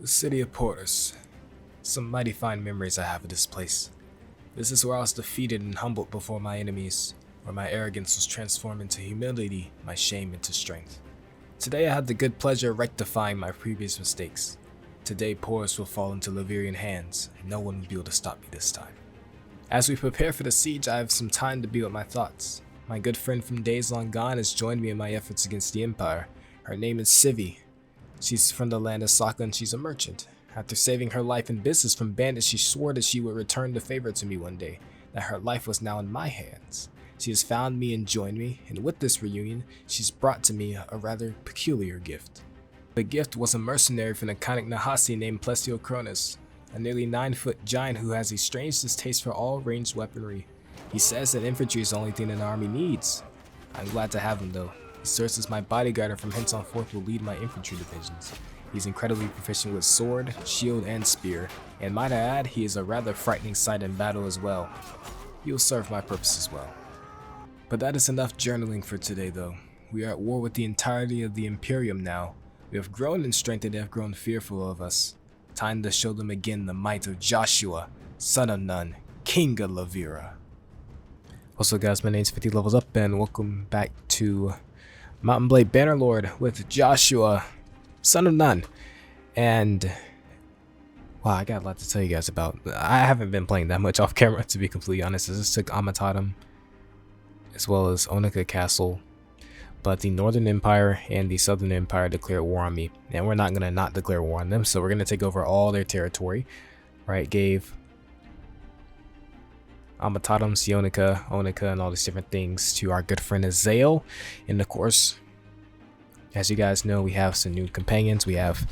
city of Porus. Some mighty fine memories I have of this place. This is where I was defeated and humbled before my enemies, where my arrogance was transformed into humility, my shame into strength. Today I had the good pleasure of rectifying my previous mistakes. Today Porus will fall into Laverian hands, and no one will be able to stop me this time. As we prepare for the siege, I have some time to be with my thoughts. My good friend from days long gone has joined me in my efforts against the Empire. Her name is Civi. She's from the land of Saka and she's a merchant. After saving her life and business from bandits, she swore that she would return the favor to me one day, that her life was now in my hands. She has found me and joined me, and with this reunion, she's brought to me a rather peculiar gift. The gift was a mercenary from the Conic Nahasi named Plesio Cronus, a nearly 9-foot giant who has a strange distaste for all ranged weaponry. He says that infantry is the only thing an army needs. I'm glad to have him though. He serves as my bodyguard and from hence on forth will lead my infantry divisions. He's incredibly proficient with sword, shield, and spear, and might I add, he is a rather frightening sight in battle as well. He will serve my purposes well. But that is enough journaling for today though. We are at war with the entirety of the Imperium now. We have grown in strength and they have grown fearful of us. Time to show them again the might of Joshua, son of Nun, king of Lavera. Also guys, my name's 50 levels up and welcome back to Mountain Blade Bannerlord with Joshua, son of Nun. And wow, I got a lot to tell you guys about. I haven't been playing that much off camera to be completely honest. I just took Amatatum as well as Onika Castle, but the Northern Empire and the Southern Empire declared war on me, and we're not gonna not declare war on them, so we're gonna take over all their territory. Right, gave Amatatum, Sionica, Onika, and all these different things to our good friend Azael. And of course, as you guys know, we have some new companions. We have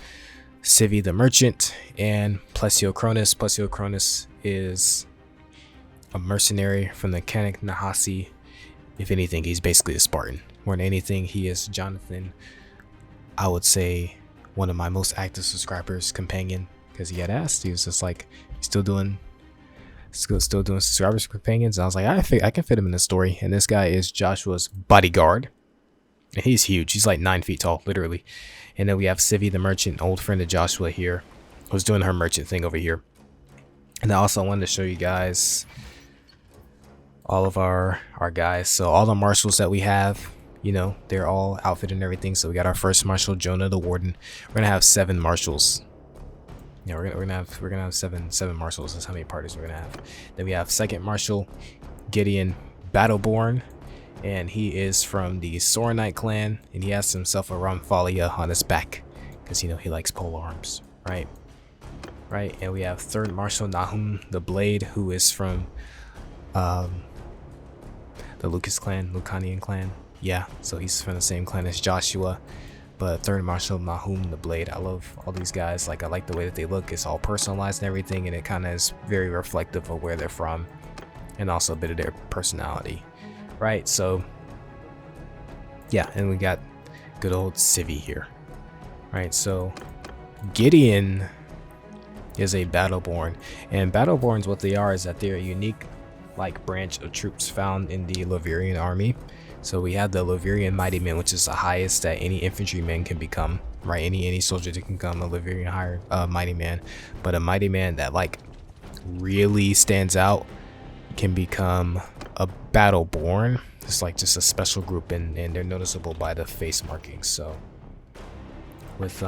Civi the Merchant and Plesio Cronus. Plesio Cronus is a mercenary from the Conic Nahasi. If anything, he's basically a Spartan. More than anything, he is Jonathan, I would say, one of my most active subscribers' companion, because he had asked. He was just like, he's still doing subscribers companions. And I was like, I can fit him in the story. And this guy is Joshua's bodyguard. And he's huge. He's like 9 feet tall, literally. And then we have Civi the Merchant, old friend of Joshua here, who's doing her merchant thing over here. And I also wanted to show you guys all of our guys. So all the marshals that we have, you know, they're all outfitted and everything. So we got our first marshal, Jonah the Warden. We're gonna have 7 marshals. Yeah, we're gonna have seven marshals. That's how many parties we're gonna have. Then we have second marshal, Gideon Battleborn, and he is from the Soronite clan, and he has himself a Ramphalia on his back, because you know he likes pole arms, right? Right. And we have third marshal Nahum the Blade, who is from the Lucanian clan. Yeah, so he's from the same clan as Joshua. But third marshal Nahum the Blade. I love all these guys. Like, I like the way that they look. It's all personalized and everything, and it kind of is very reflective of where they're from and also a bit of their personality, right? So yeah, and we got good old Civi here, right? So Gideon is a Battleborn, and Battleborns, what they are is that they're a unique like branch of troops found in the Laverian army. So we have the Laverian Mighty Men, which is the highest that any infantryman can become, right? Any soldier that can become a Laverian higher Mighty Man. But a Mighty Man that like really stands out can become a Battleborn. It's like just a special group, and they're noticeable by the face markings. So with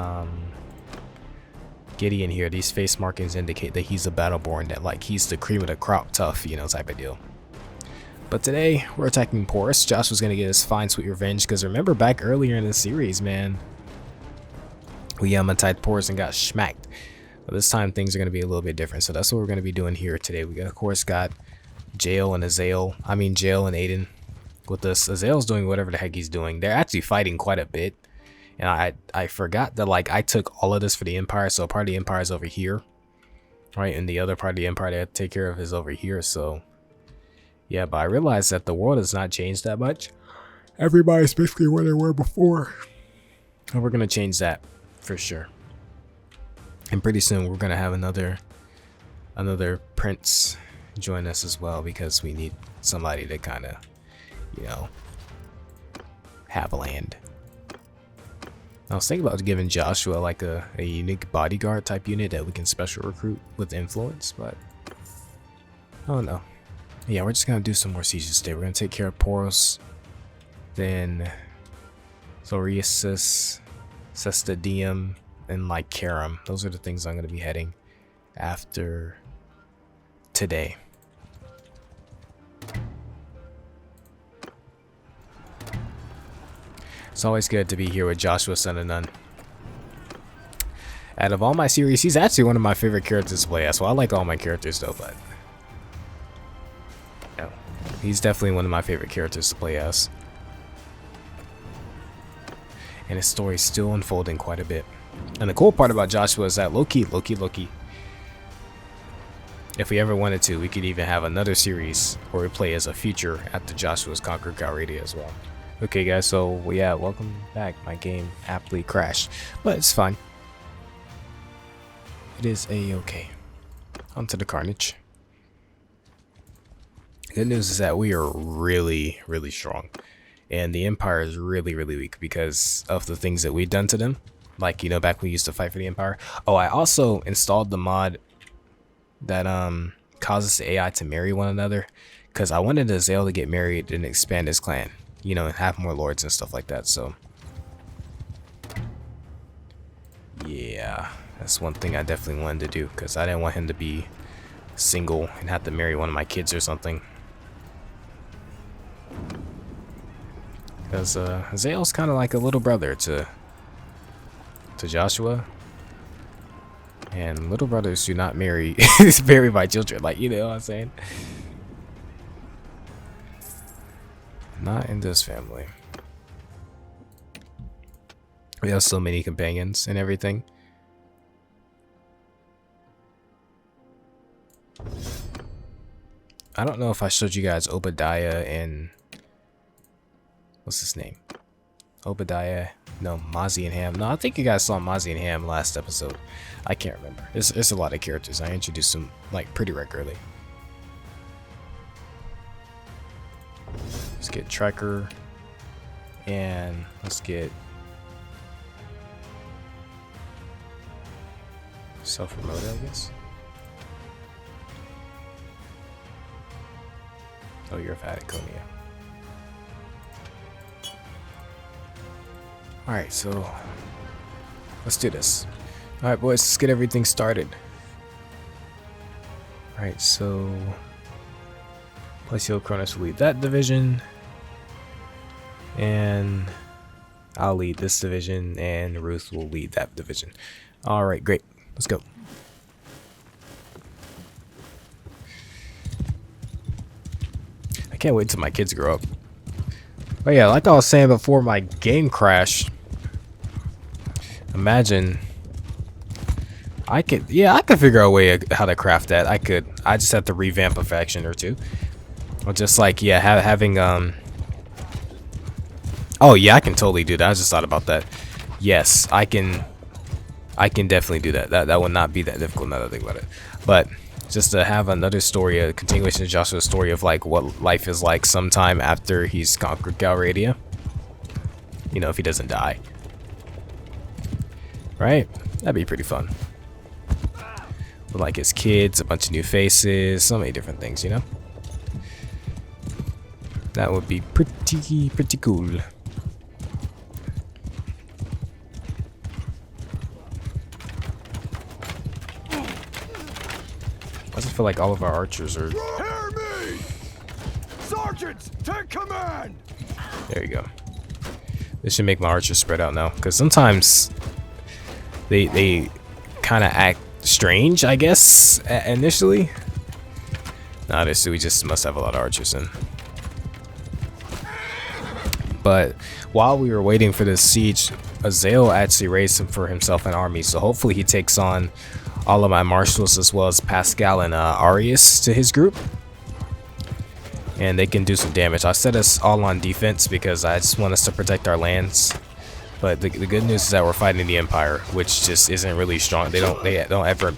Gideon here, these face markings indicate that he's a Battleborn, that like he's the cream of the crop, tough, you know, type of deal. But today, we're attacking Porus. Josh was going to get his fine, sweet revenge, because remember back earlier in the series, man, we attacked Porus and got schmacked. But this time, things are going to be a little bit different, so that's what we're going to be doing here today. We, of course, got Jael and Aiden with us. Azael's doing whatever the heck he's doing. They're actually fighting quite a bit, and I forgot that, like, I took all of this for the Empire, so part of the Empire is over here, right, and the other part of the Empire they have to take care of is over here, so yeah, but I realized that the world has not changed that much. Everybody's basically where they were before. And we're going to change that for sure. And pretty soon we're going to have another prince join us as well, because we need somebody to kind of, you know, have land. I was thinking about giving Joshua like a unique bodyguard type unit that we can special recruit with influence, but I don't know. Yeah, we're just gonna do some more sieges today. We're gonna take care of Porus, then Thoriasis, Cestadium, and like Karam. Those are the things I'm gonna be heading after today. It's always good to be here with Joshua, Son of None. Out of all my series, he's actually one of my favorite characters to play as. Well, I like all my characters though, but yeah, he's definitely one of my favorite characters to play as. And his story is still unfolding quite a bit. And the cool part about Joshua is that low-key, if we ever wanted to, we could even have another series where we play as a feature after Joshua's conquered Calradia as well. Okay guys, so yeah, welcome back. My game aptly crashed, but it's fine. It is a-okay. On to the carnage. Good news is that we are really, really strong. And the Empire is really, really weak because of the things that we've done to them. Like, you know, back when we used to fight for the Empire. Oh, I also installed the mod that causes the AI to marry one another. Because I wanted Azale to get married and expand his clan. You know, and have more lords and stuff like that, so. Yeah, that's one thing I definitely wanted to do. Because I didn't want him to be single and have to marry one of my kids or something. Because Azale's kind of like a little brother to Joshua. And little brothers do not marry by children, like, you know what I'm saying? Not in this family. We have so many companions and everything. I don't know if I showed you guys Obadiah and what's his name? Obadiah. No, Mozzie and Ham. No, I think you guys saw Mozzie and Ham last episode. I can't remember. There's a lot of characters. I introduced them like pretty regularly. Let's get Tracker. And let's get self-promoted, I guess. Oh, you're a Vaticonia. Alright, so let's do this. Alright, boys, let's get everything started. Alright, so Placio Cronus will lead that division. And I'll lead this division, and Ruth will lead that division. Alright, great. Let's go. I can't wait till my kids grow up. But yeah, like I was saying before my game crashed, imagine I could figure out a way how to craft that. I just have to revamp a faction or two. Or just like, yeah, having oh yeah, I can totally do that. I just thought about that. Yes, I can definitely do that. That would not be that difficult now that I think about it. But just to have another story, a continuation of Joshua's story of like what life is like sometime after he's conquered Calradia. You know, if he doesn't die. Right? That'd be pretty fun. With like his kids, a bunch of new faces, so many different things, you know? That would be pretty cool. I just feel like all of our archers are... Hear me! Sergeants, take command! There you go. This should make my archers spread out now, because sometimes they kind of act strange, I guess, initially. Nah, we just must have a lot of archers in. But while we were waiting for this siege, Azale actually raised for himself an army, so hopefully he takes on all of my marshals as well as Pascal and Arius to his group, and they can do some damage. I set us all on defense because I just want us to protect our lands. But the good news is that we're fighting the Empire, which just isn't really strong. They don't ever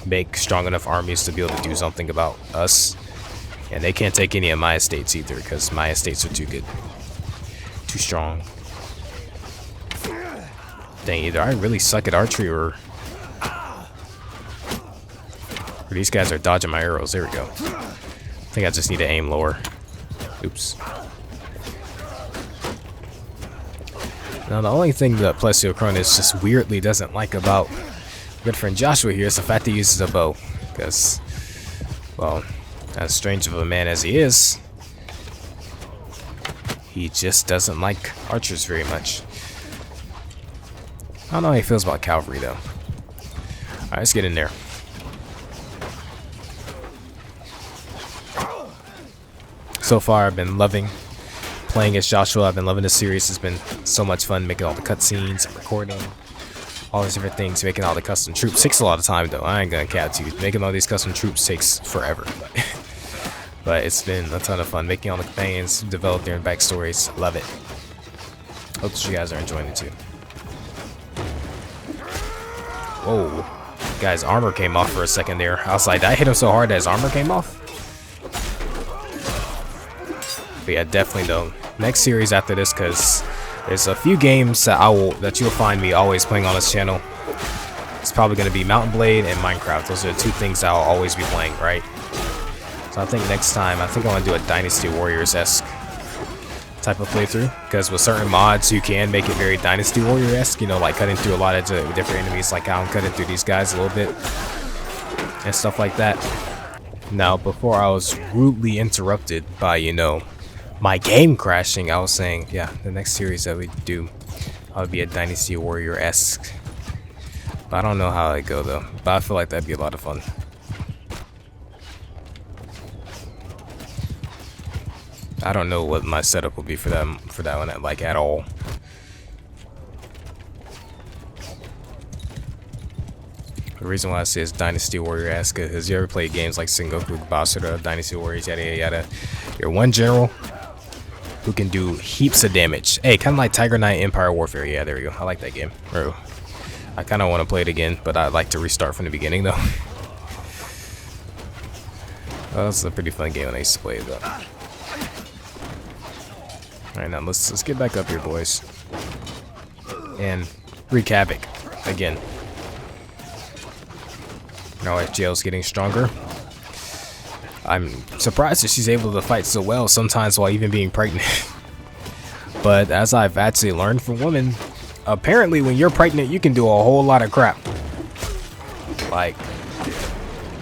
make strong enough armies to be able to do something about us, and they can't take any of my estates either because my estates are too good, too strong. Dang, either I really suck at archery or these guys are dodging my arrows. There we go. I think I just need to aim lower. Oops. Now, the only thing that Plesio Cronus just weirdly doesn't like about good friend Joshua here is the fact that he uses a bow. Because, well, as strange of a man as he is, he just doesn't like archers very much. I don't know how he feels about cavalry, though. Alright, let's get in there. So far, I've been loving playing as Joshua. I've been loving this series. It's been so much fun making all the cutscenes, recording, all these different things, making all the custom troops. Takes a lot of time, though. I ain't gonna cap to you. Making all these custom troops takes forever. But it's been a ton of fun. Making all the companions, develop their backstories. Love it. Hope that you guys are enjoying it, too. Whoa. Guy's armor came off for a second there. I was like, did I hit him so hard that his armor came off? But yeah, definitely though. Next series after this, because there's a few games that you'll find me always playing on this channel. It's probably going to be Mountain Blade and Minecraft. Those are the two things I'll always be playing, right? So I think next time, I think I want to do a Dynasty Warriors-esque type of playthrough, because with certain mods you can make it very Dynasty Warrior-esque, you know, like cutting through a lot of different enemies, like how I'm cutting through these guys a little bit and stuff like that. Now, before I was rudely interrupted by, you know, my game crashing, I was saying, yeah, the next series that we do, would be a Dynasty Warrior-esque. I don't know how it go though, but I feel like that'd be a lot of fun. I don't know what my setup will be for that one, like, at all. The reason why I say it's Dynasty Warrior-esque is you ever play games like Sengoku Basara, Dynasty Warriors, yada yada yada. You're one general who can do heaps of damage. Hey, kind of like Tiger Knight Empire Warfare. Yeah, there we go. I like that game. Or, I kind of want to play it again, but I'd like to restart from the beginning though. Well, that's a pretty fun game when I used to play it though. Alright, now let's get back up here, boys. And wreak havoc again. Now FGL's getting stronger. I'm surprised that she's able to fight so well sometimes while even being pregnant. But as I've actually learned from women, apparently when you're pregnant you can do a whole lot of crap. Like,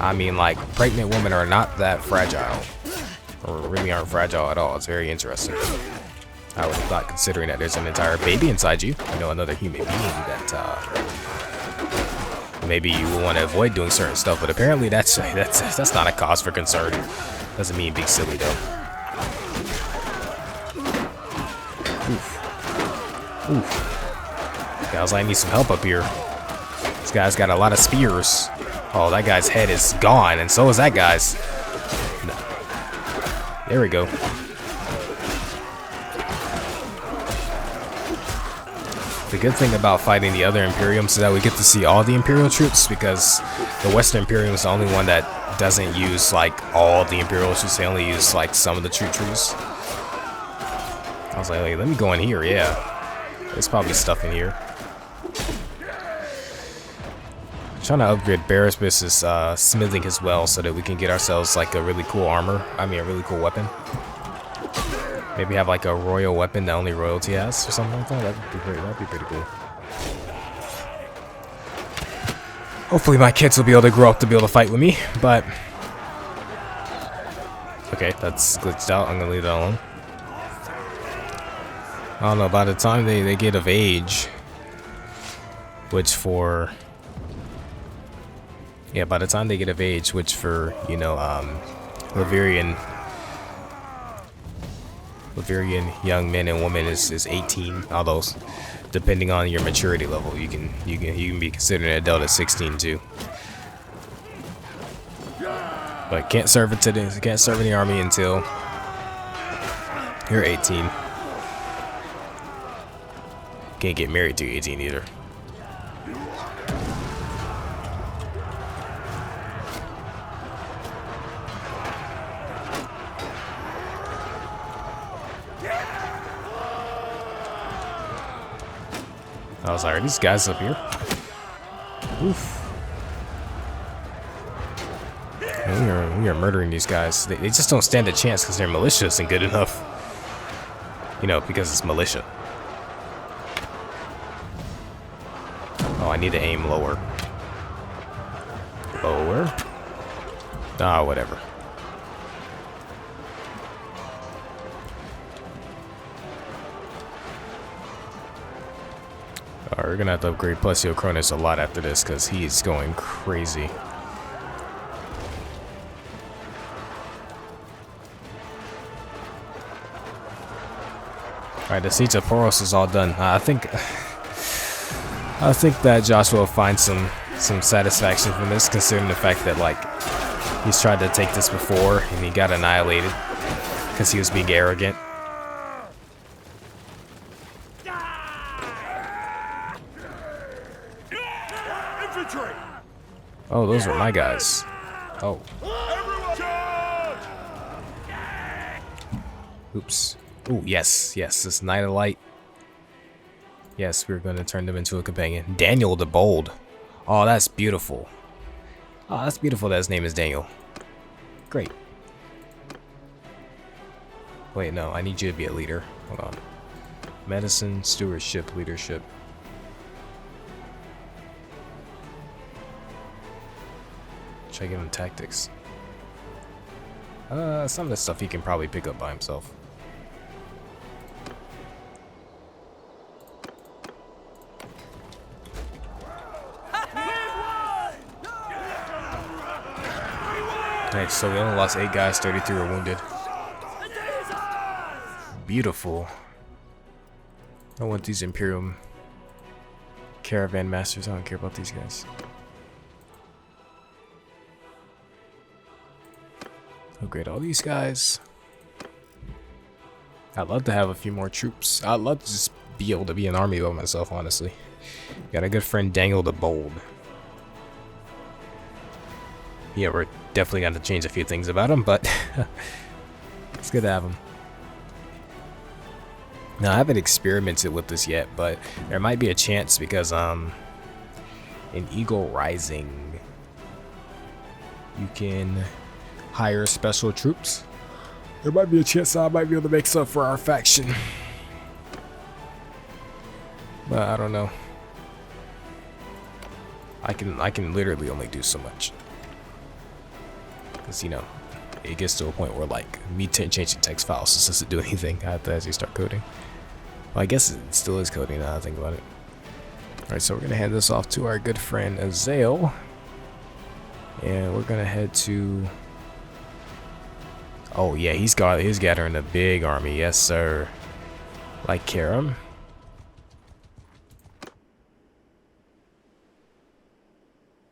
I mean, like, pregnant women are not that fragile. Or really aren't fragile at all. It's very interesting. I would have thought, considering that there's an entire baby inside you, you know, another human being, that maybe you will want to avoid doing certain stuff, but apparently that's not a cause for concern. Doesn't mean being silly though. Oof. Oof. Guys, I need some help up here. This guy's got a lot of spears. Oh, that guy's head is gone, and so is that guy's. No. There we go. The good thing about fighting the other Imperiums is that we get to see all the Imperial troops, because the Western Imperium is the only one that doesn't use like all the Imperial troops. They only use like some of the troop trees. I was like, hey, let me go in here. Yeah, there's probably stuff in here. I'm trying to upgrade Barrisbus' smithing as well, so that we can get ourselves like a really cool armor. I mean, a really cool weapon. Maybe have like a royal weapon that only royalty has, or something like that. That'd be pretty cool. Hopefully my kids will be able to grow up to be able to fight with me, but... Okay, that's glitched out. I'm gonna leave that alone. I don't know, by the time they get of age, which for... Yeah, by the time they get of age, which for, you know, Laverian young men and women is 18, although depending on your maturity level, you can be considered an adult at 16 too. But can't serve in the army until you're 18. Can't get married to 18 either. I was like, are these guys up here? Oof. We are murdering these guys. They just don't stand a chance because their militia isn't good enough. You know, because it's militia. Oh, I need to aim lower. Lower? Ah, whatever. Alright, we're gonna have to upgrade Plesio Cronus a lot after this because he's going crazy. Alright, the siege of Porus is all done. I think that Joshua will find some satisfaction from this, considering the fact that like he's tried to take this before and he got annihilated because he was being arrogant. Infantry! Oh, those were my guys. Oh. Oops. Ooh, yes, this Knight of Light. Yes, we're going to turn them into a companion. Daniel the Bold. Oh, that's beautiful. Oh, that's beautiful that his name is Daniel. Great. Wait, no, I need you to be a leader. Hold on. Medicine, stewardship, leadership. Should I give him tactics? Some of this stuff he can probably pick up by himself. Nice, so we only lost 8 guys, 33 were wounded. Beautiful. I don't want these Imperium caravan masters. I don't care about these guys. Upgrade all these guys. I'd love to have a few more troops. I'd love to just be able to be an army by myself, honestly. Got a good friend, Daniel the Bold. Yeah, we're definitely going to change a few things about him, but it's good to have him. Now, I haven't experimented with this yet, but there might be a chance because in Eagle Rising, you can hire special troops. There might be a chance I might be able to make some for our faction. But I don't know. I can literally only do so much. Because, you know, it gets to a point where, like, me changing text files just doesn't do anything. I have to actually start coding. Well, I guess it still is coding now that I think about it. Alright, so we're going to hand this off to our good friend Azael. And we're going to head to... Oh, yeah, he's gathering a big army. Yes, sir. Like Karam.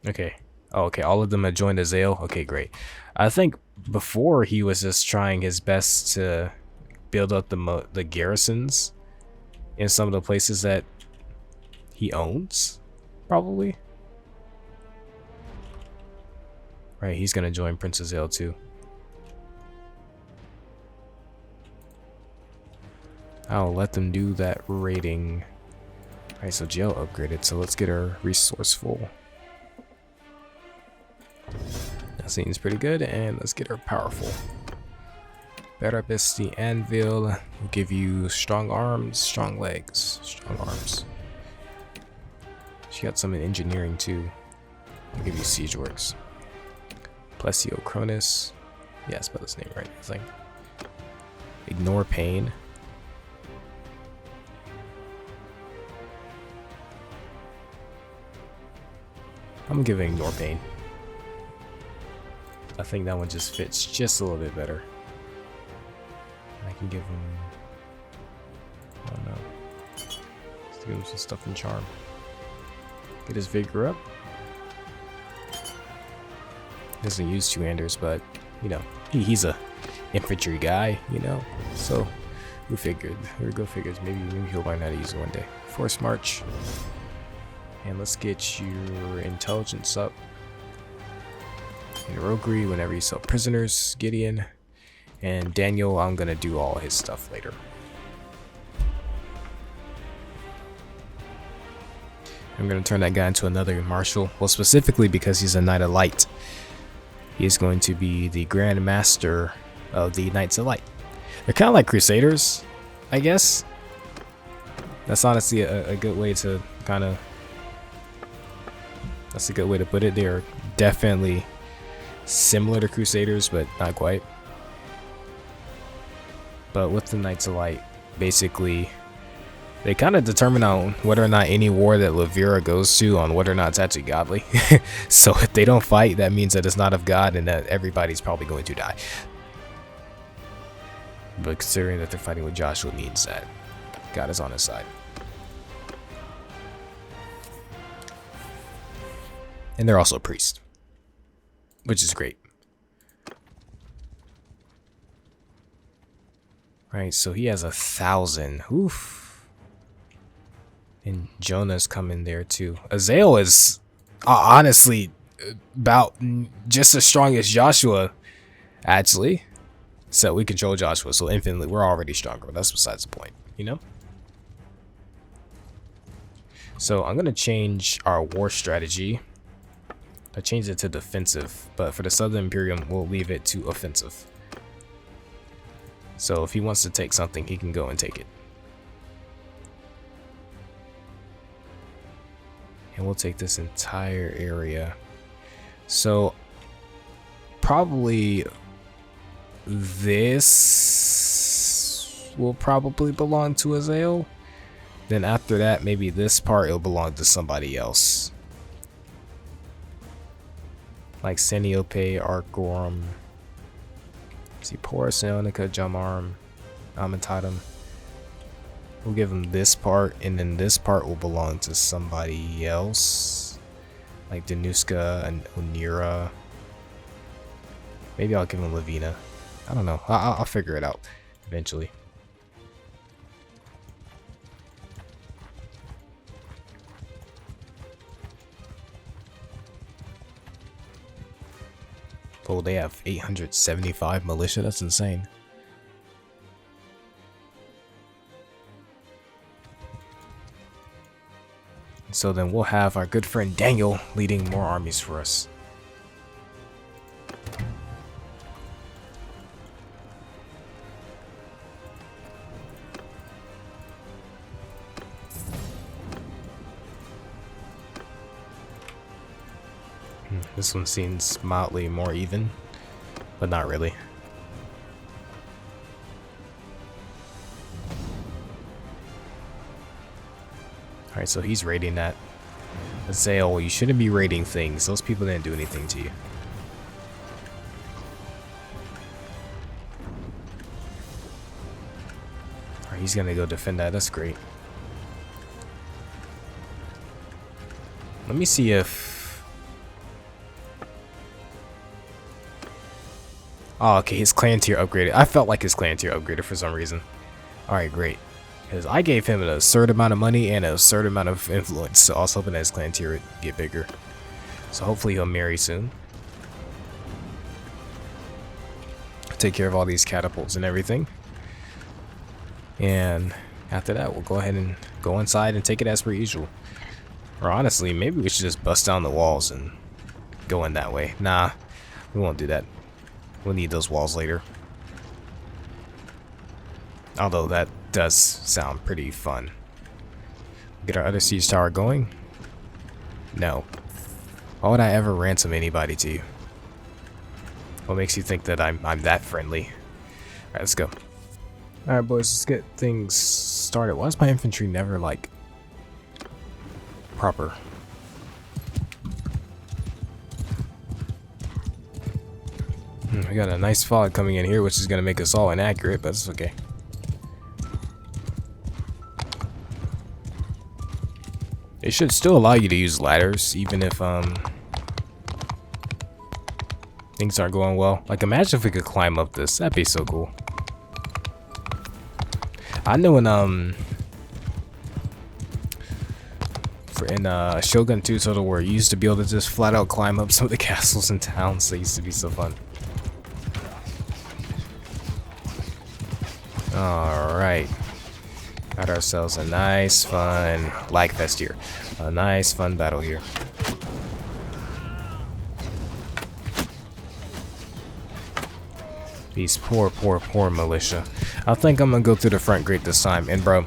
Okay. Oh, okay, all of them have joined Azael. Okay, great. I think before he was just trying his best to build up the garrisons in some of the places that he owns, probably. Right, he's gonna join Prince Azael too. I'll let them do that raiding. Alright, so jail upgraded, so let's get our resourceful. That seems pretty good, and let's get her powerful. Barabas the Anvil will give you strong arms, strong legs, strong arms. She got some in engineering too. I'll give you siege works. Plesio Cronus. Yeah, I spelled his name right, I think. Ignore pain. I'm giving ignore pain. I think that one just fits just a little bit better. I can give him... I don't know. Let's give him some stuff in charm. Get his vigor up. Doesn't use two-handers, but, you know, he's a infantry guy, you know? So, who figured? Who go figures? Maybe he'll learn how to use it one day. Force march. And let's get your intelligence up. And roguery whenever you sell prisoners, Gideon. And Daniel, I'm gonna do all his stuff later. I'm going to turn that guy into another marshal. Well, specifically because he's a Knight of Light. He is going to be the Grand Master of the Knights of Light. They're kind of like Crusaders, I guess. That's honestly a good way to kind of... That's a good way to put it. They are definitely similar to Crusaders, but not quite. But with the Knights of Light, basically, they kind of determine on whether or not any war that Levira goes to on whether or not it's actually godly. So if they don't fight, that means that it's not of God and that everybody's probably going to die. But considering that they're fighting with Joshua means that God is on his side. And they're also priests, which is great. Right, so he has 1,000. Oof. And Jonah's coming there too. Azael is honestly about just as strong as Joshua, actually. So we control Joshua, so infinitely we're already stronger. But that's besides the point, you know? So I'm gonna change our war strategy. I changed it to defensive, but for the Southern Imperium, we'll leave it to offensive. So if he wants to take something, he can go and take it. And we'll take this entire area. So probably this will probably belong to Azael. Then after that, maybe this part will belong to somebody else. Like Seniope, Argorum. See, Porus, Ionica, Jamarm, Amentatum. We'll give him this part, and then this part will belong to somebody else. Like Danuska and Onira. Maybe I'll give him Lavina. I don't know. I'll figure it out eventually. Oh, they have 875 militia. That's insane. So then we'll have our good friend Daniel leading more armies for us. This one seems mildly more even, but not really. Alright, so he's raiding that. Azael, you shouldn't be raiding things. Those people didn't do anything to you. Alright, he's gonna go defend that. That's great. Let me see if... Oh, okay, his clan tier upgraded. I felt like his clan tier upgraded for some reason. Alright, great. Because I gave him an absurd amount of money and an absurd amount of influence. So I was hoping that his clan tier would get bigger. So hopefully he'll marry soon. Take care of all these catapults and everything. And after that, we'll go ahead and go inside and take it as per usual. Or honestly, maybe we should just bust down the walls and go in that way. Nah, we won't do that. We'll need those walls later. Although that does sound pretty fun. Get our other siege tower going? No. Why would I ever ransom anybody to you? What makes you think that I'm that friendly? Alright, let's go. Alright boys, let's get things started. Why is my infantry never like proper? We got a nice fog coming in here, which is going to make us all inaccurate, but it's okay. It should still allow you to use ladders, even if things aren't going well. Like, imagine if we could climb up this. That'd be so cool. I know in Shogun 2 Total War, you used to be able to just flat out climb up some of the castles and towns. They used to be so fun. Alright. Got ourselves a nice, fun lag fest here. A nice, fun battle here. These poor militia. I think I'm gonna go through the front gate this time. And bro,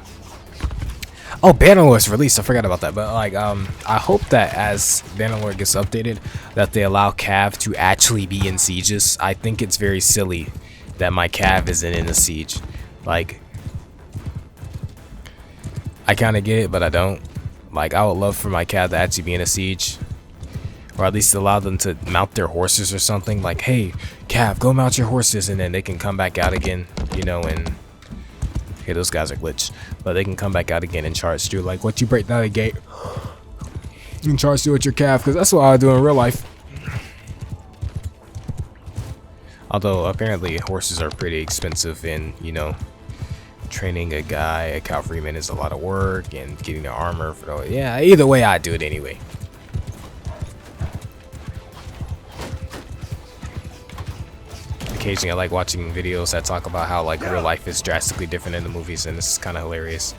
oh, Bannerlord's released. I forgot about that. But like, I hope that as Bannerlord gets updated, that they allow Cav to actually be in sieges. I think it's very silly that my Cav isn't in a siege. Like, I kind of get it, but I don't. Like, I would love for my Cav to actually be in a siege, or at least allow them to mount their horses or something. Like, hey, Cav, go mount your horses, and then they can come back out again, you know, and okay, those guys are glitched, but they can come back out again and charge through. Like, once you break down the gate, you can charge through with your Cav, because that's what I do in real life. Although apparently horses are pretty expensive, and you know, training a guy, a cavalryman, is a lot of work, and getting the armor for the, yeah, either way I do it anyway. Occasionally I like watching videos that talk about how like real life is drastically different in the movies, and this is kind of hilarious.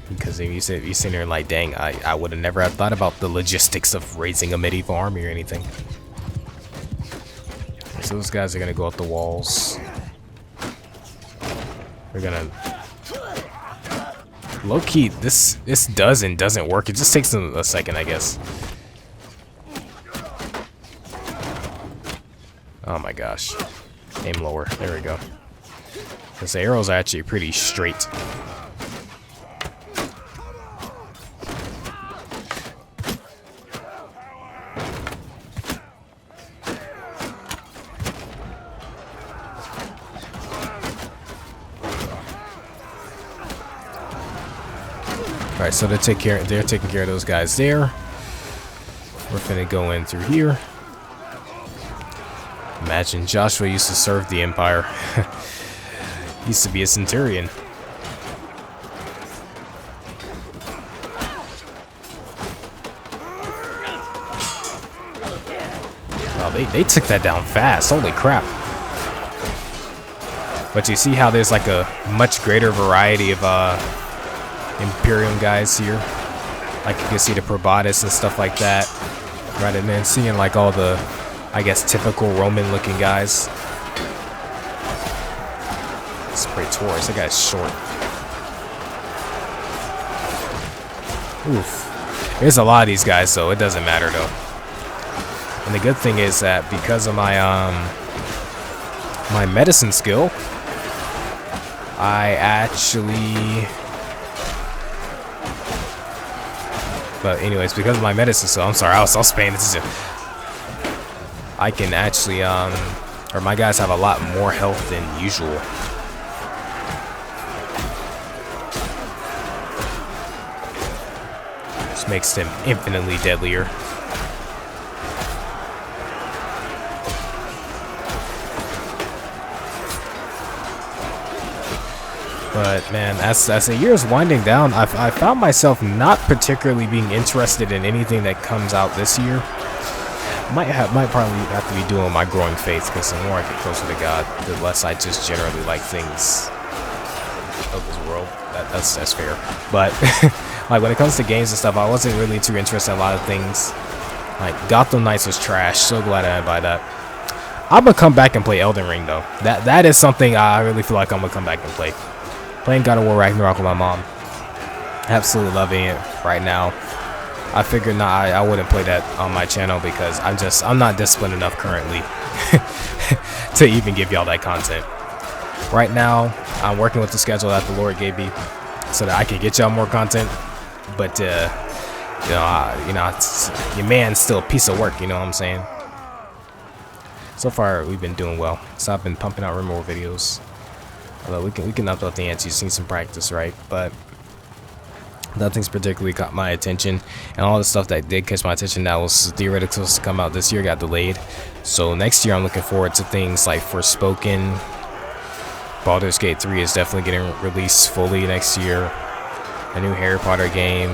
Because if you sit there like, dang, I would have never have thought about the logistics of raising a medieval army or anything. So those guys are gonna go up the walls. We're gonna low key. This does and doesn't work. It just takes them a second, I guess. Oh my gosh. Aim lower. There we go. Because the arrows are actually pretty straight. Alright, so they're taking care of those guys there. We're finna go in through here. Imagine Joshua used to serve the Empire. He used to be a centurion. Wow, they took that down fast. Holy crap. But you see how there's like a much greater variety of Imperium guys here. Like you can see the Probatus and stuff like that. Right, and then seeing like all the, I guess, typical Roman looking guys. It's Praetorius, that guy's short. Oof. There's a lot of these guys, so it doesn't matter though. And the good thing is that because of my my medicine skill, I actually, but anyways, because of my medicine skill, I'm sorry, I was paying attention. I can actually, or my guys have a lot more health than usual. This makes them infinitely deadlier. But man, as the year's winding down, I found myself not particularly being interested in anything that comes out this year. Might probably have to be doing my growing faith, because the more I get closer to God, the less I just generally like things of this world. That's fair. But like when it comes to games and stuff, I wasn't really too interested in a lot of things. Like Gotham Knights was trash. So glad I didn't buy that. I'm gonna come back and play Elden Ring though. That is something I really feel like I'm gonna come back and play. Playing God of War Ragnarok with my mom. Absolutely loving it right now. I figured I wouldn't play that on my channel because I'm not disciplined enough currently to even give y'all that content. Right now, I'm working with the schedule that the Lord gave me so that I can get y'all more content. But your man's still a piece of work. You know what I'm saying? So far, we've been doing well. So I've been pumping out more videos. Although we can upload the ante, see some practice, right? But nothing's particularly caught my attention, and all the stuff that did catch my attention that was theoretically supposed to come out this year got delayed. So next year I'm looking forward to things like Forspoken. Baldur's Gate 3 is definitely getting released fully next year. A new Harry Potter game.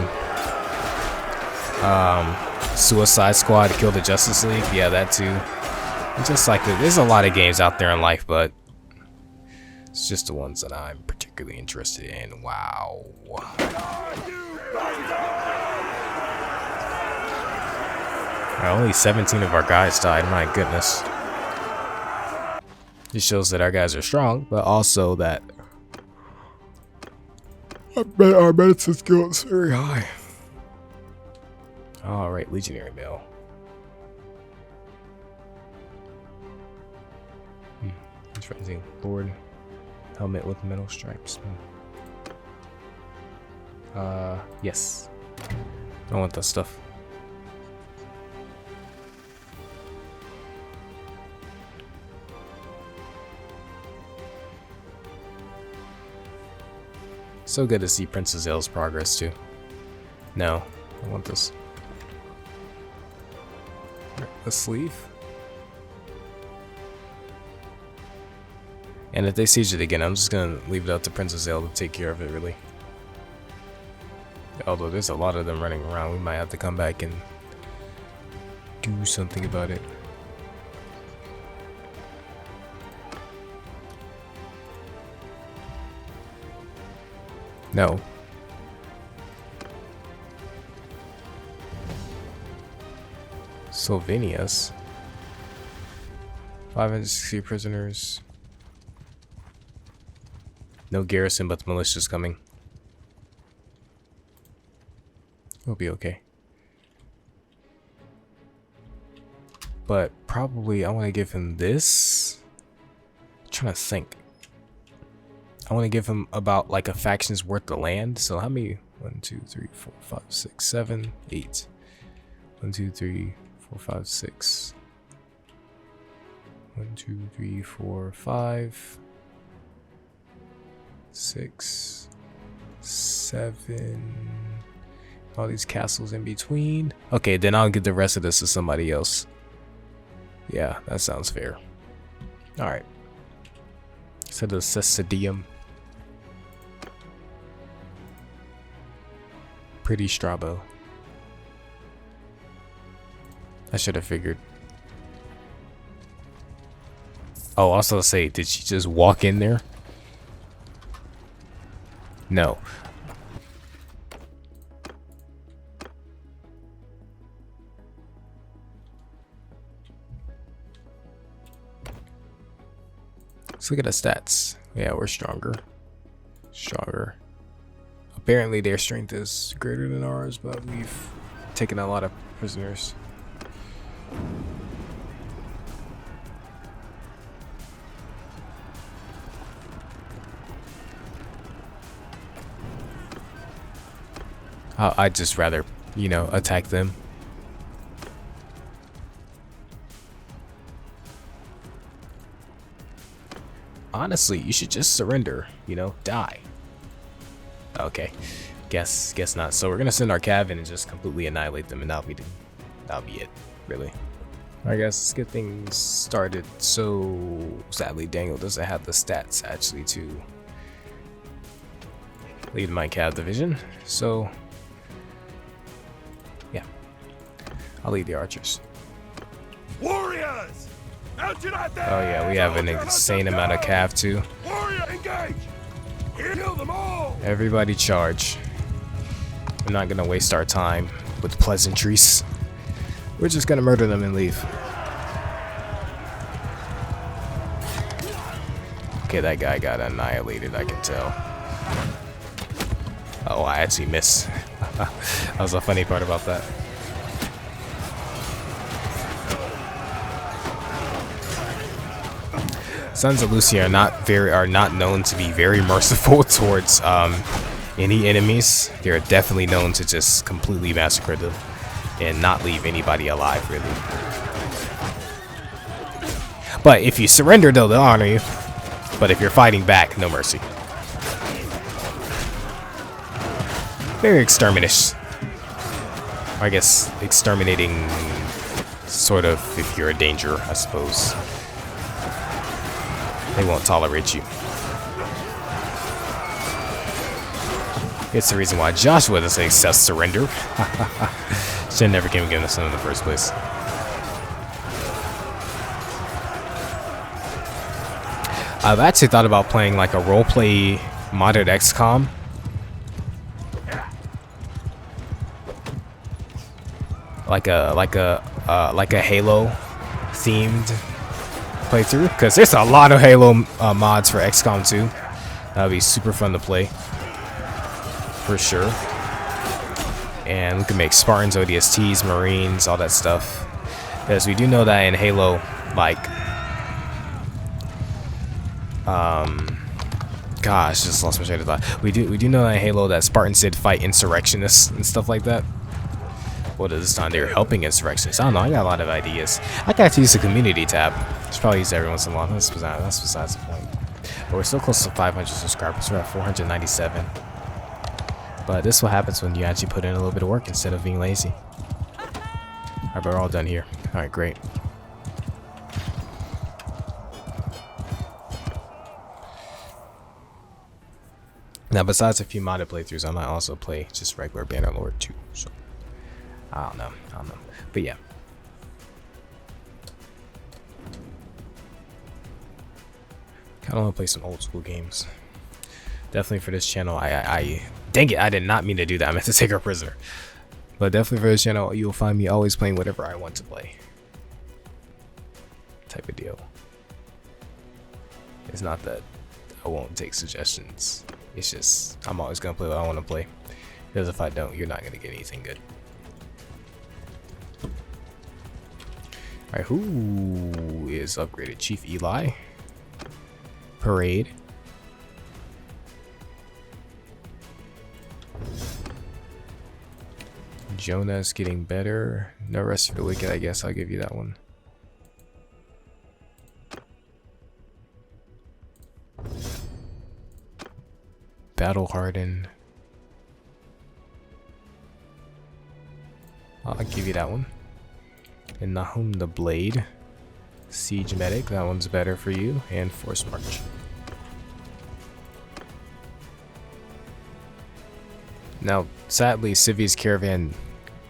Suicide Squad, Kill the Justice League, yeah, that too. Just like there's a lot of games out there in life, but It's just the ones that I'm particularly interested in. Wow. Only 17 of our guys died. My goodness. This shows that our guys are strong, but also that our medicine skill is very high. Alright, Legionary Mail. Interesting. Lord. Helmet with metal stripes. Yes. I want that stuff. So good to see Princess Aile's progress too. No, I want this. The sleeve. And if they siege it again, I'm just gonna leave it up to Princess Aile to take care of it, really. Although there's a lot of them running around, we might have to come back and do something about it. No. Slovenia's 560 prisoners. No garrison, but the militia's coming. We'll be okay. But probably I want to give him this. I'm trying to think. I want to give him about like a faction's worth of land. So how many? 1, 2, 3, 4, 5, 6, 7, 8. 1, 2, 3, 4, 5, 6. 1, 2, 3, 4, 5. 6, 7. All these castles in between. Okay, then I'll give the rest of this to somebody else. Yeah, that sounds fair. Alright. So the Cecidium. Pretty Strabo. I should have figured. Oh, also say, did she just walk in there? No. Let's look at the stats. Yeah, we're stronger. Stronger. Apparently their strength is greater than ours, but we've taken a lot of prisoners. I'd just rather, you know, attack them. Honestly, you should just surrender, you know, die. Okay, guess not. So we're gonna send our cav in and just completely annihilate them, and that'll be it, really. I guess let's get things started. So sadly, Daniel doesn't have the stats actually to lead my cav division. So yeah, I'll lead the archers. Warriors! Out to that there! Oh yeah, we have an insane amount of cav too. Warrior, engage! Kill them all! Everybody charge. I'm not gonna waste our time with pleasantries. We're just gonna murder them and leave. Okay, that guy got annihilated, I can tell. Oh, I actually missed. That was the funny part about that. Sons of Lucian are not known to be very merciful towards any enemies. They're definitely known to just completely massacre them and not leave anybody alive, really. But if you surrender, they'll honor you. But if you're fighting back, no mercy. Very exterminist. I guess exterminating, sort of, if you're a danger, I suppose. They won't tolerate you. It's the reason why Joshua doesn't accept surrender. Should have never given us in the first place. I've actually thought about playing like a roleplay modded XCOM. Like a Halo themed playthrough, because there's a lot of Halo mods for XCOM 2. That would be super fun to play, for sure. And we can make Spartans, ODSTs, Marines, all that stuff. Because we do know that in Halo, like, gosh, just lost my train of thought. We do know that in Halo that Spartans did fight insurrectionists and stuff like that. What is this time? They're helping insurrectionists. I don't know. I got a lot of ideas. I got to use the community tab. Just probably use it every once in a while. That's besides the point. But we're still close to 500 subscribers. We're at 497. But this is what happens when you actually put in a little bit of work instead of being lazy. Alright, but we're all done here. Alright, great. Now, besides a few modded playthroughs, I might also play just regular Bannerlord too. So, I don't know. But yeah. Kind of want to play some old school games. Definitely for this channel, dang it, I did not mean to do that. I meant to take her prisoner. But definitely for this channel, you'll find me always playing whatever I want to play. Type of deal. It's not that I won't take suggestions. It's just, I'm always going to play what I want to play. Because if I don't, you're not going to get anything good. Alright, who is upgraded? Chief Eli. Parade. Jonah's getting better. No Rest for the Wicked, I guess I'll give you that one. Battle Hardened. I'll give you that one. And Nahum the Blade. Siege Medic, that one's better for you. And Force March. Now, sadly, Civi's caravan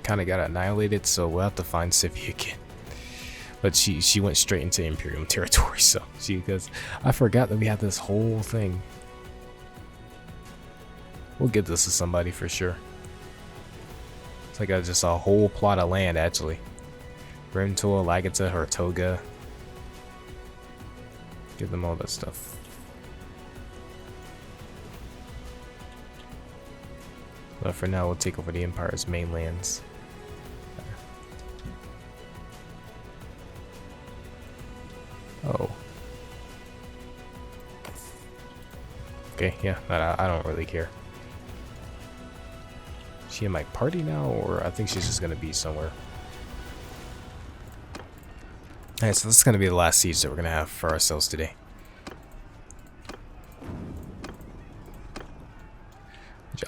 kind of got annihilated, so we'll have to find Civi again. But she went straight into Imperium territory, so because I forgot that we had this whole thing. We'll give this to somebody for sure. It's like just a whole plot of land, actually. Brimtoa, Lagata, Hertoga. Give them all that stuff. But for now, we'll take over the Empire's mainlands. Oh. Okay, yeah, I don't really care. Is she in my party now, or I think she's just gonna be somewhere. Alright, so this is gonna be the last siege that we're gonna have for ourselves today.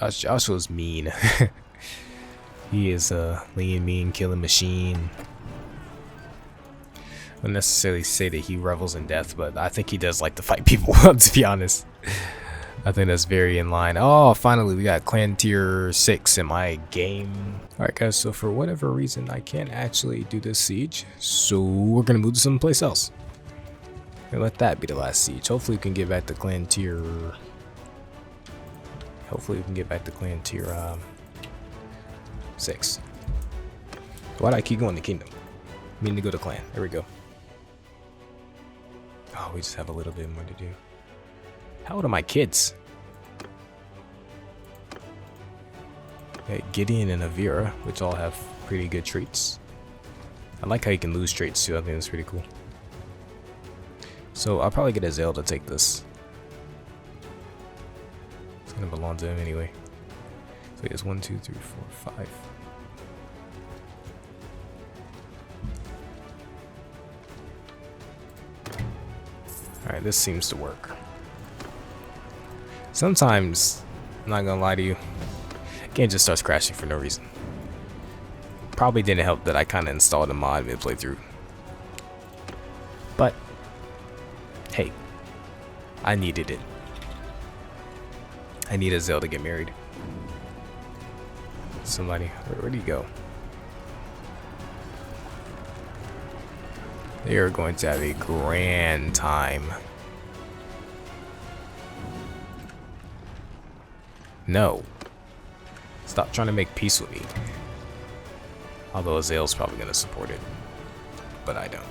Joshua's mean. He is a lean, mean, killing machine. I wouldn't necessarily say that he revels in death, but I think he does like to fight people, to be honest. I think that's very in line. Oh, finally we got clan tier 6 in my game. Alright guys, so for whatever reason I can't actually do this siege, so we're gonna move to someplace else. And let that be the last siege. Hopefully we can get back to clan tier... Hopefully we can get back to clan tier 6. Why do I keep going to kingdom? I mean to go to clan. There we go. Oh, we just have a little bit more to do. How old are my kids? Okay, Gideon and Avira, which all have pretty good traits. I like how you can lose traits too. I think that's pretty cool. So I'll probably get Azael to take this. It's gonna belong to him anyway. So he has 1, 2, 3, 4, 5. Alright, this seems to work. Sometimes, I'm not gonna lie to you, game just starts crashing for no reason. Probably didn't help that I kind of installed a mod mid playthrough. But, hey, I needed it. I need Azael to get married. Somebody, where do you go? They are going to have a grand time. No. Stop trying to make peace with me. Although Azale's probably going to support it. But I don't.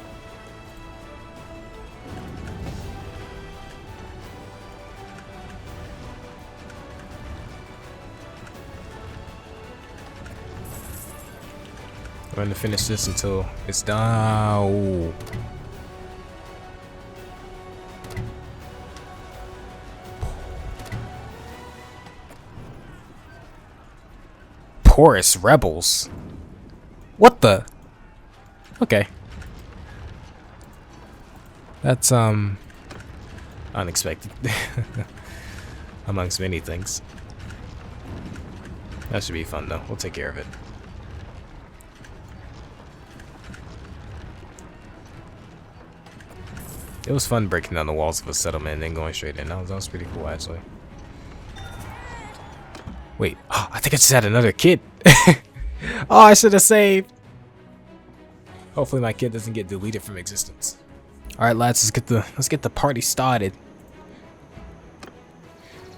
I'm going to finish this until it's done. Ooh. Porus rebels. What the? Okay. That's unexpected. Amongst many things. That should be fun though. We'll take care of it. It was fun breaking down the walls of a settlement and then going straight in. That was pretty cool actually. Wait, oh, I think I just had another kid. Oh, I should have saved. Hopefully my kid doesn't get deleted from existence. All right, lads, let's get the party started.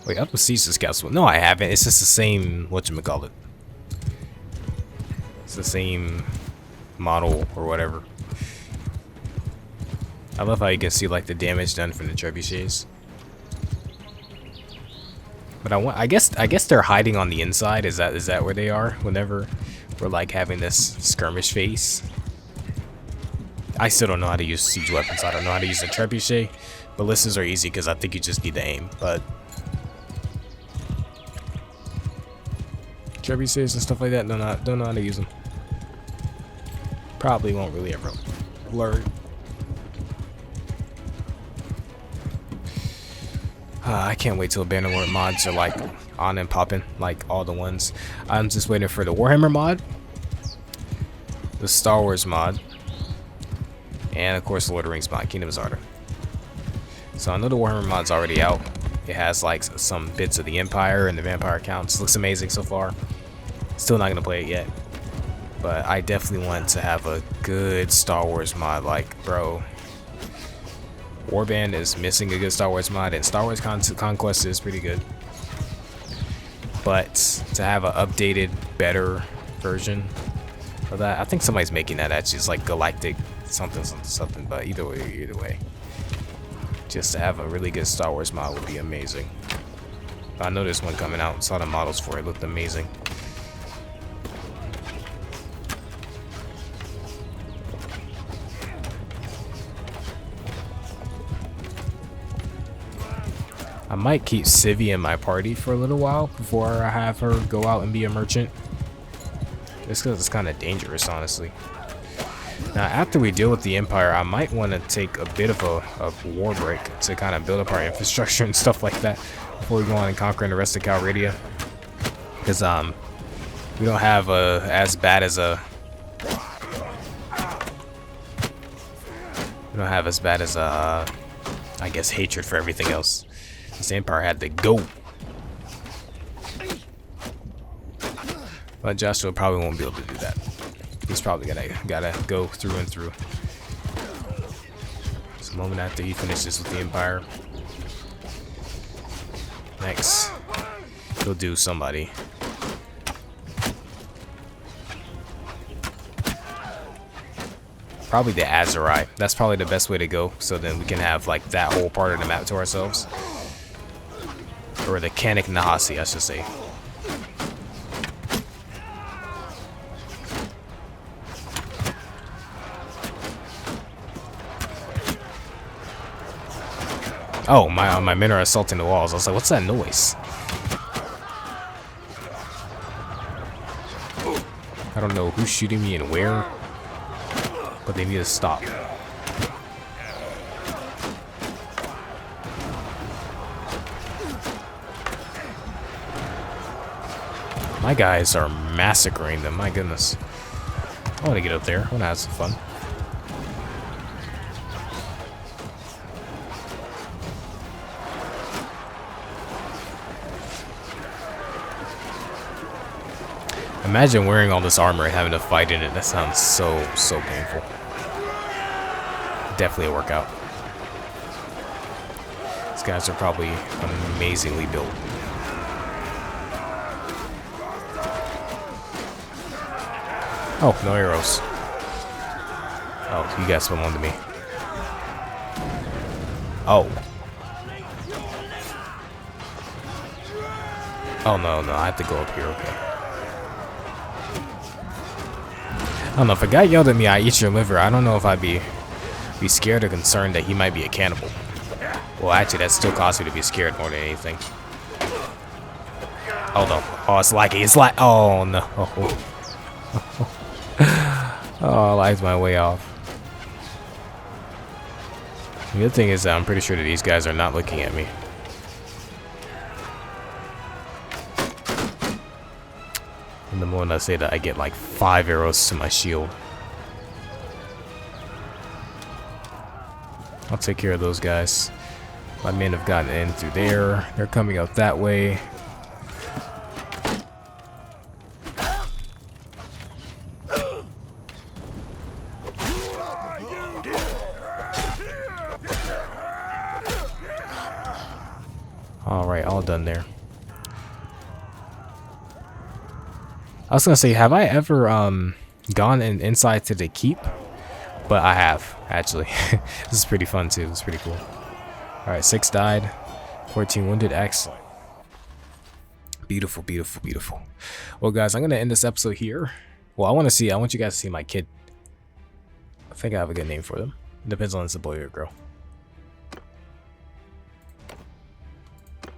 Wait, I've besieged this castle. No, I haven't. It's just the same whatchamacallit. It's the same model or whatever. I love how you can see like the damage done from the trebuchets. But I guess they're hiding on the inside. Is that where they are? Whenever we're like having this skirmish phase. I still don't know how to use siege weapons. I don't know how to use a trebuchet. Ballistas are easy because I think you just need to aim. But trebuchets and stuff like that, don't know how to use them. Probably won't really ever learn. I can't wait till Bannerlord mods are like on and popping, like all the ones. I'm just waiting for the Warhammer mod, the Star Wars mod, and of course the Lord of the Rings mod, Kingdoms Order. So I know the Warhammer mod's already out. It has like some bits of the Empire and the Vampire counts. Looks amazing so far. Still not gonna play it yet, but I definitely want to have a good Star Wars mod. Like, bro, Warband is missing a good Star Wars mod, and Star Wars Conquest is pretty good. But to have an updated, better version of that, I think somebody's making that actually. It's like Galactic something. But either way, just to have a really good Star Wars mod would be amazing. I know there's one coming out. Saw the models for it. Looked amazing. I might keep Civvy in my party for a little while before I have her go out and be a merchant. Just because it's kind of dangerous, honestly. Now, after we deal with the Empire, I might want to take a bit of a war break to kind of build up our infrastructure and stuff like that before we go on and conquer the rest of Calradia. Because we don't have as bad as a I guess hatred for everything else. This Empire had to go. But Joshua probably won't be able to do that. He's probably gotta go through and through. It's a moment after he finishes with the Empire. Next, he'll do somebody. Probably the Azerai. That's probably the best way to go. So then we can have like that whole part of the map to ourselves. Or the Canik Nahasi, I should say. Oh, my men are assaulting the walls. I was like, what's that noise? I don't know who's shooting me and where, but they need to stop. My guys are massacring them, my goodness. I want to get up there. I want to have some fun. Imagine wearing all this armor and having to fight in it. That sounds so painful. Definitely a workout. These guys are probably amazingly built. Oh, no arrows. Oh, you guys belong to me. Oh. Oh, no, I have to go up here, okay. I don't know, if a guy yelled at me, "I eat your liver," I don't know if I'd be scared or concerned that he might be a cannibal. Well, actually, that still caused me to be scared more than anything. Oh, no. Oh, it's laggy. It's like, oh, no. Oh, I lagged my way off. The good thing is that I'm pretty sure that these guys are not looking at me. And the moment I say that, I get like 5 arrows to my shield. I'll take care of those guys. My men have gotten in through there. They're coming out that way. Alright, all done there. I was gonna say, have I ever gone inside to the keep? But I have, actually. This is pretty fun too. It's pretty cool. Alright, 6 died, 14 wounded. Excellent. Beautiful, beautiful, beautiful. Well, guys, I'm gonna end this episode here. Well, I want you guys to see my kid. I think I have a good name for them. It depends on if it's a boy or a girl.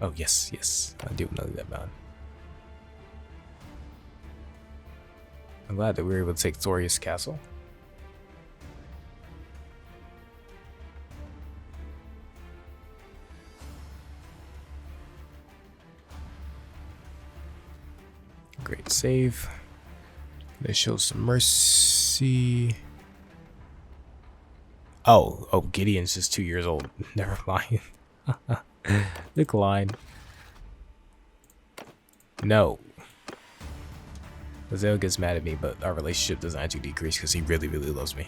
Oh, yes. I do know that man. I'm glad that we were able to take Thorius Castle. Great save. They show some mercy. Oh, Gideon's just 2 years old. Never mind. Decline. No. Lizelle gets mad at me, but our relationship doesn't actually decrease because he really, really loves me.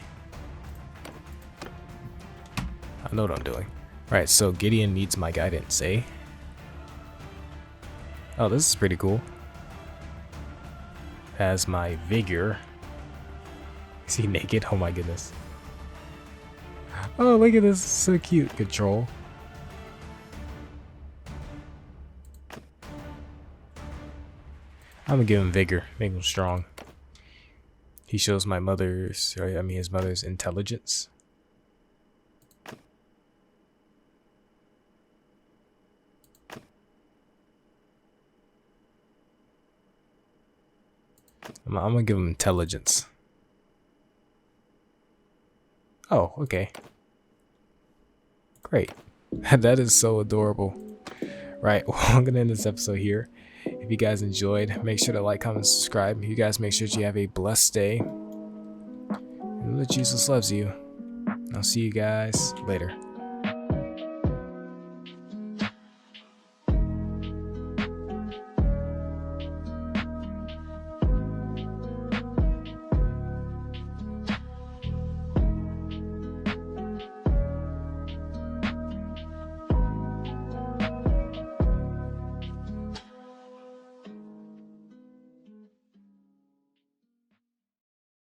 I know what I'm doing. Alright, so Gideon needs my guidance, eh? Oh, this is pretty cool. Has my vigor. Is he naked? Oh my goodness. Oh, look at this. So cute. Control. I'm gonna give him vigor, make him strong. He shows my mother's, his mother's intelligence. I'm gonna give him intelligence. Oh, okay. Great. That is so adorable. Right, well, I'm gonna end this episode here. If you guys enjoyed, make sure to like, comment, subscribe. You guys make sure that you have a blessed day. And that Jesus loves you. I'll see you guys later.